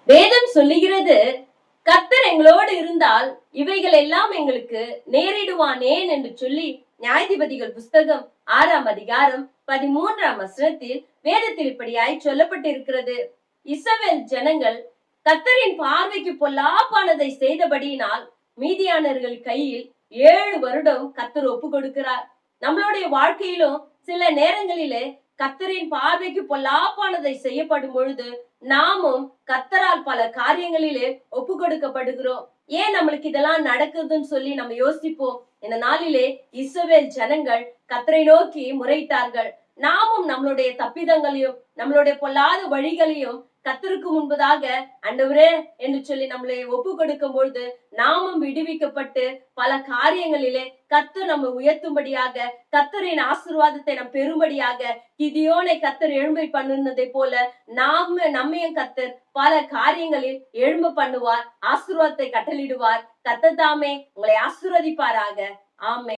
வேதம் சொல்லுகிறது, கர்த்தர் எங்களோடு இருந்தால் இவைகள் எல்லாம் எங்களுக்கு நேரிடுவானேன் என்று சொல்லி நியாயாதிபதிகள் புஸ்தகம் 6ஆம் அதிகாரம் 13ஆம் வசனத்தில் வேதத்தில் இப்படியாய் சொல்லப்பட்டிருக்கிறது. இஸ்ரவேல் ஜனங்கள் கர்த்தரின் பார்வைக்கு பொல்லாப்பானதை செய்தபடியினால் மீதியானர்கள் கையில் 7 வருடம் கர்த்தர் ஒப்பு கொடுக்கிறார். நம்மளுடைய வாழ்க்கையிலும் சில நேரங்களிலே கர்த்தரின் பார்வைக்கு பொல்லாப்பானதை செய்யப்படும் பொழுது நாமும் கர்த்தரால் பல காரியங்களிலே ஒப்பு கொடுக்கப்படுகிறோம். ஏன் நம்மளுக்கு இதெல்லாம் நடக்குதுன்னு சொல்லி நம்ம யோசிப்போம். இந்த நாளிலே இஸ்ரவேல் ஜனங்கள் கர்த்தரை நோக்கி முறையிட்டார்கள். நாமும் நம்மளுடைய தப்பிதங்களையும் நம்மளுடைய பொல்லாத வழிகளையும் கர்த்தருக்கு முன்பதாக ஆண்டவரே என்று சொல்லி நம்மளை ஒப்பு கொடுக்கும் பொழுது நாமும் விடுவிக்கப்பட்டு பல காரியங்களிலே கர்த்தர் நம்ம உயர்த்தும்படியாக, கர்த்தரின் ஆசீர்வாதத்தை நாம் பெறும்படியாக, கிதியோனை கர்த்தர் எழும்பை பண்ணுனதை போல நம்மையும் கர்த்தர் பல காரியங்களில் எழும்ப பண்ணுவார், ஆசீர்வாதத்தை கட்டளிடுவார். கர்த்தர் தாமே உங்களை ஆசீர்வதிப்பாராக. ஆமென்.